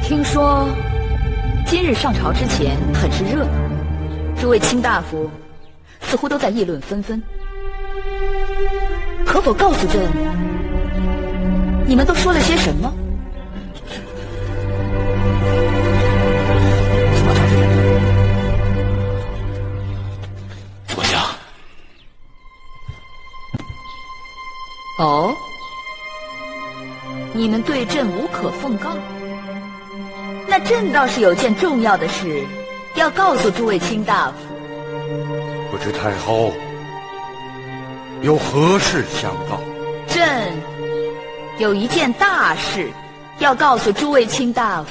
听说今日上朝之前很是热闹，诸位卿大夫似乎都在议论纷纷。可否告诉朕，你们都说了些什么？坐下。哦，你们对朕无可奉告？那朕倒是有件重要的事要告诉诸位卿大夫。不知太后有何事相告？朕有一件大事要告诉诸位卿大夫。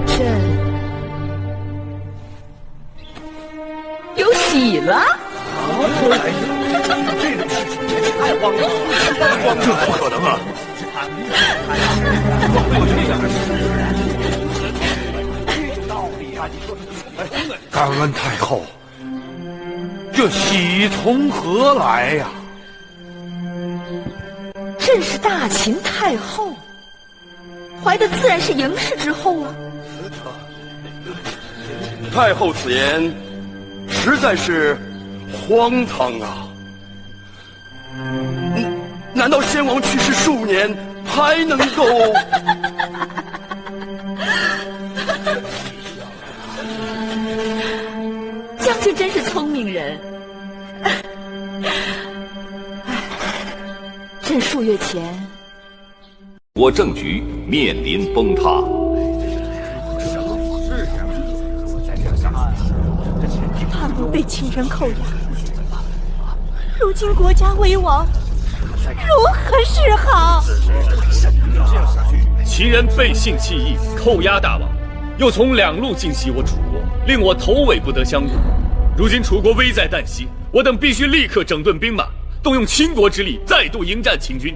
朕有喜了。这种事情简直太荒唐了！这不可能啊！敢问太后，这喜从何来呀？朕是大秦太后，怀的自然是嬴氏之后啊。太后此言实在是荒唐啊！难道先王去世数年还能够？将军真是聪明人。朕数月前，我政局面临崩塌。大王被秦人扣押，如今国家危亡，如何是好？秦人背信弃义，扣押大王，又从两路进袭我楚国，令我头尾不得相顾。如今楚国危在旦夕，我等必须立刻整顿兵马，动用倾国之力，再度迎战秦军。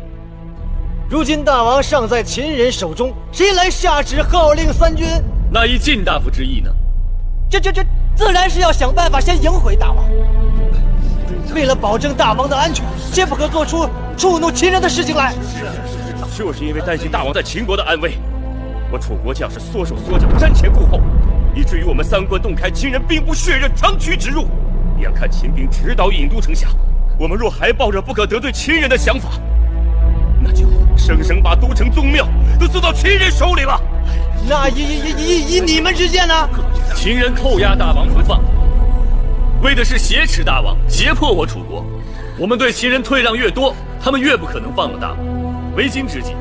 如今大王尚在秦人手中，谁来下旨号令三军？那依晋大夫之意呢？这自然是要想办法先迎回大王。为了保证大王的安全，绝不可做出触怒秦人的事情来。就是因为担心大王在秦国的安危，我楚国将士缩手缩脚，瞻前顾后，以至于我们三关洞开，秦人兵不血刃，长驱直入。眼看秦兵直捣郢都城下，我们若还抱着不可得罪秦人的想法，那就生生把都城宗庙都送到秦人手里了。那以你们之见呢？秦人扣押大王不放，为的是挟持大王，胁迫我楚国。我们对秦人退让越多，他们越不可能放了大王。为今之计，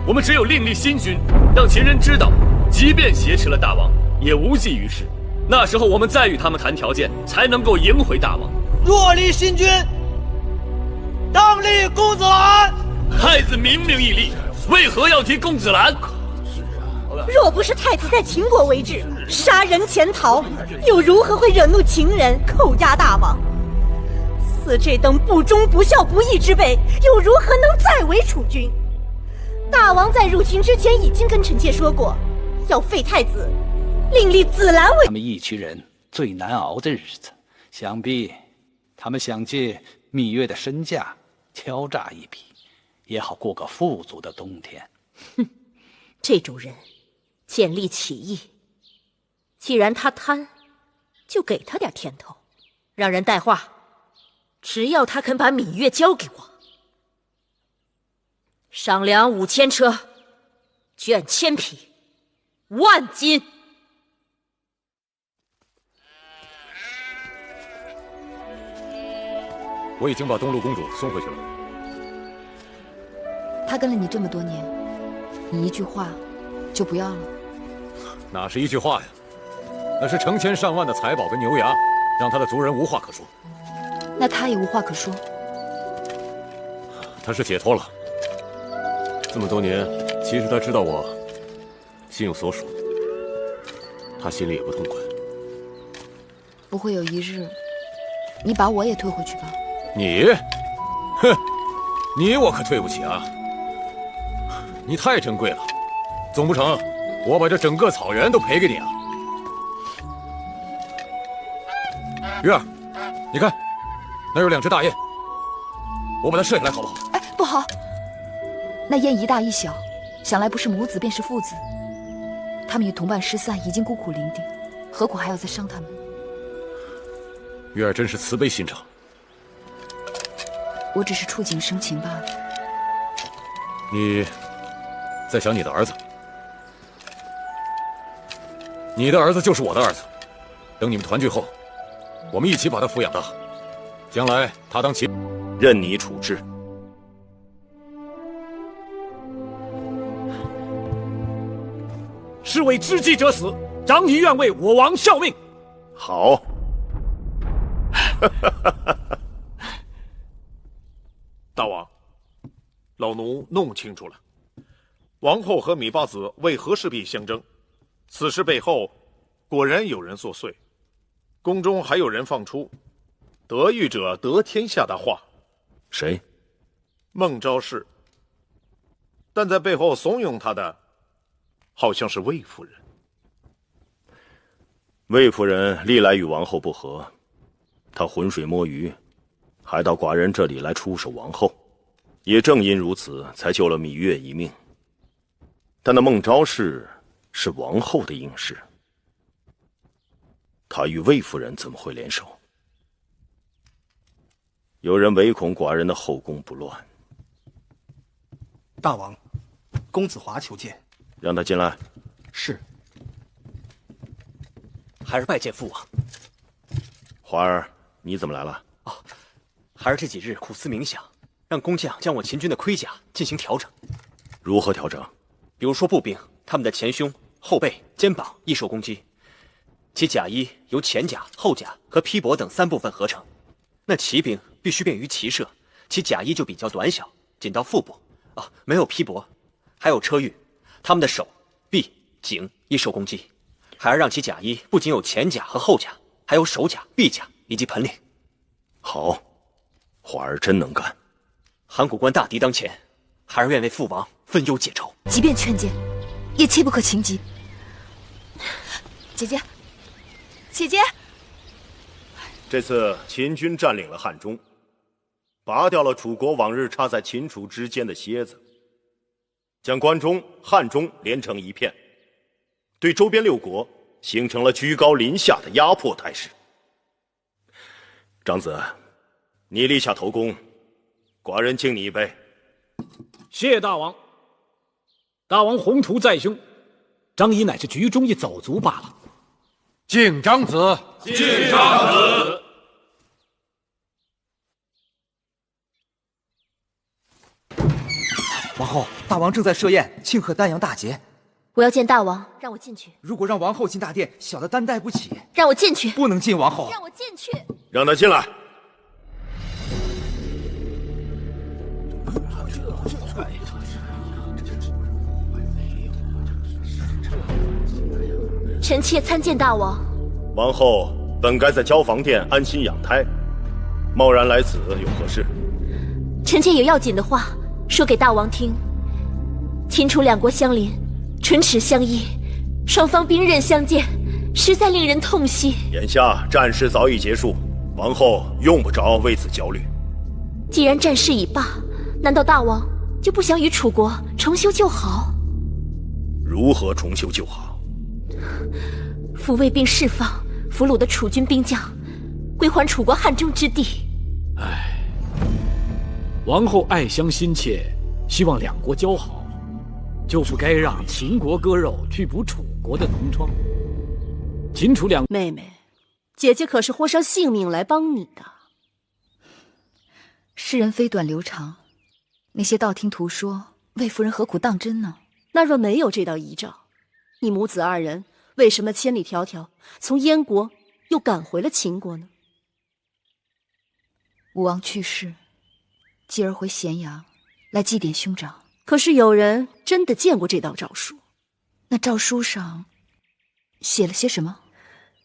我们只有另立新君，让秦人知道，即便挟持了大王，也无济于事。那时候我们再与他们谈条件，才能够迎回大王。若立新君，当立公子兰。太子明明义立，为何要提公子兰？若不是太子在秦国为治，杀人潜逃，又如何会惹怒秦人，扣押大王？似这等不忠不孝不义之辈，又如何能再为楚君？大王在入秦之前已经跟臣妾说过，要废太子，另立子兰为。他们义渠人最难熬的日子，想必他们想借芈月的身价敲诈一笔，也好过个富足的冬天。哼，这种人见利起义，既然他贪，就给他点甜头，让人带话，只要他肯把芈月交给我，赏粮5000车，绢1000匹，10000金。我已经把东陆公主送回去了。他跟了你这么多年，你一句话就不要了？哪是一句话呀，那是成千上万的财宝跟牛羊，让他的族人无话可说。那他也无话可说。他是解脱了。这么多年，其实他知道我心有所属，他心里也不痛快。不会有一日，你把我也退回去吧？你，哼，你我可对不起啊！你太珍贵了，总不成我把这整个草原都赔给你啊？月儿，你看，那有2只大雁，我把它摄下来好不好？哎，不好！那燕一大一小，想来不是母子便是父子。他们与同伴失散，已经孤苦伶仃，何苦还要再伤他们？月儿真是慈悲心肠。我只是触景生情罢了。你在想你的儿子？你的儿子就是我的儿子。等你们团聚后，我们一起把他抚养大。将来他当秦，任你处置。是为知己者死，张仪愿为我王效命。好。大王，老奴弄清楚了，王后和芈八子为和氏璧相争，此事背后果然有人作祟，宫中还有人放出“得遇者得天下”的话。谁？孟昭氏。但在背后怂恿他的，好像是魏夫人。魏夫人历来与王后不和，她浑水摸鱼，还到寡人这里来出手王后，也正因如此，才救了芈月一命。但那孟昭氏是王后的应试，她与魏夫人怎么会联手？有人唯恐寡人的后宫不乱。大王，公子华求见。让他进来。是。孩儿拜见父王。华儿，你怎么来了？孩儿这几日苦思冥想，让工匠将我秦军的盔甲进行调整。如何调整？比如说步兵，他们的前胸、后背、肩膀易受攻击，其甲衣由前甲、后甲和披帛等3部分合成。那骑兵必须便于骑射，其甲衣就比较短小，仅到腹部，没有披帛。还有车御，他们的手、臂、颈易受攻击，孩儿让其甲衣不仅有前甲和后甲，还有手甲、臂甲以及盆领。好，华儿真能干。函谷关大敌当前，孩儿愿为父王分忧解愁。即便劝谏，也切不可轻击。姐姐，姐姐，这次秦军占领了汉中，拔掉了楚国往日插在秦楚之间的楔子，将关中、汉中连成一片，对周边6国形成了居高临下的压迫态势。长子，你立下头功，寡人敬你一杯。谢大王。大王宏图在胸，张仪乃是局中一走卒罢了。敬长子。敬长子。王后，大王正在设宴庆贺丹阳大捷。我要见大王，让我进去。如果让王后进大殿，小的担待不起。让我进去。不能进，王后。让我进去。让他进来。臣妾参见大王。王后本该在交房殿安心养胎，贸然来此有何事？臣妾有要紧的话说给大王听。秦楚2国相邻，唇齿相依，双方兵刃相见，实在令人痛惜。眼下战事早已结束，王后用不着为此焦虑。既然战事已罢，难道大王就不想与楚国重修旧好？如何重修旧好？抚慰并释放俘虏的楚军兵将，归还楚国汉中之地。王后爱乡心切，希望2国交好，就不该让秦国割肉去补楚国的脓疮。秦楚2……妹妹，姐姐可是豁上性命来帮你的。世人飞短流长，那些道听途说，魏夫人何苦当真呢？那若没有这道遗诏，你母子2人为什么千里迢迢从燕国又赶回了秦国呢？武王去世，继而回咸阳来祭奠兄长。可是有人真的见过这道诏书。那诏书上写了些什么？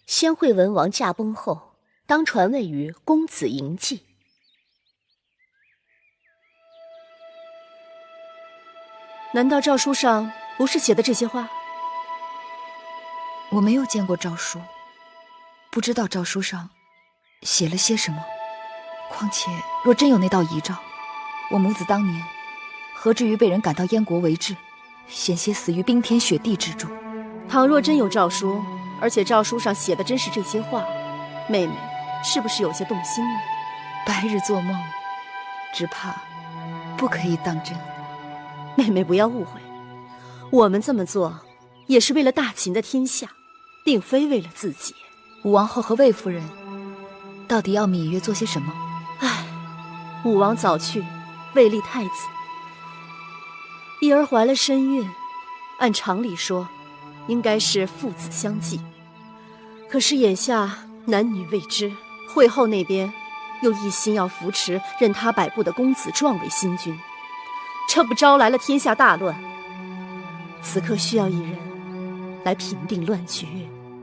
先惠文王驾崩后，当传位于公子嬴稷。难道诏书上不是写的这些话？我没有见过诏书，不知道诏书上写了些什么。况且若真有那道遗诏，我母子当年何至于被人赶到燕国为质，险些死于冰天雪地之中。倘若真有诏书，而且诏书上写的真是这些话，妹妹是不是有些动心呢？白日做梦，只怕不可以当真。妹妹不要误会，我们这么做也是为了大秦的天下，并非为了自己。武王后和魏夫人到底要芈月做些什么？唉，武王早去，未立太子，一儿怀了身孕，按常理说应该是父子相继，可是眼下男女未知，会后那边又一心要扶持任他摆布的公子壮为新君，这不招来了天下大乱。此刻需要一人来平定乱局。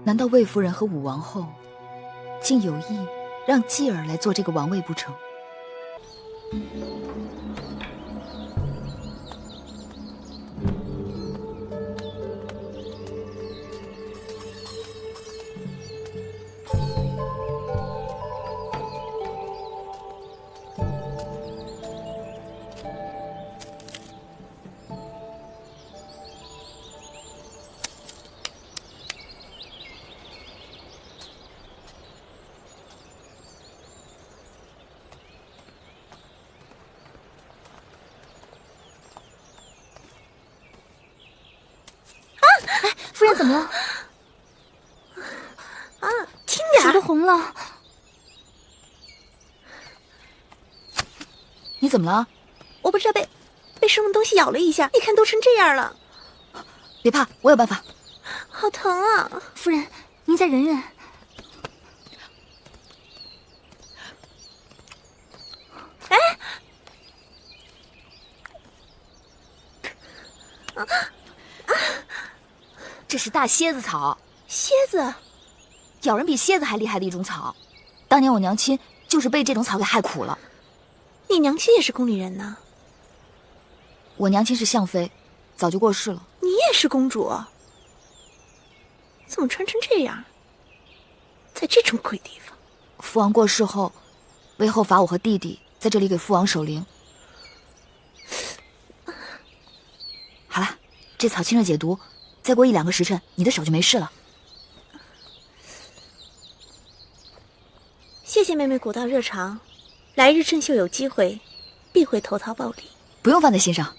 难道魏夫人和武王后竟有意让继儿来做这个王位不成？夫人怎么了？啊，轻点！手都红了。你怎么了？我不知道被什么东西咬了一下，一看都成这样了。别怕，我有办法。好疼啊！夫人，您再忍忍。哎！这是大蝎子草。蝎子？咬人比蝎子还厉害的一种草。当年我娘亲就是被这种草给害苦了。你娘亲也是宫里人呢？我娘亲是相妃，早就过世了。你也是公主？怎么穿成这样？在这种鬼地方？父王过世后，魏后罚我和弟弟在这里给父王守灵。好了，这草清热解毒，再过1-2个时辰，你的手就没事了。谢谢妹妹古道热肠，来日郑秀有机会，必会投桃报李。不用放在心上。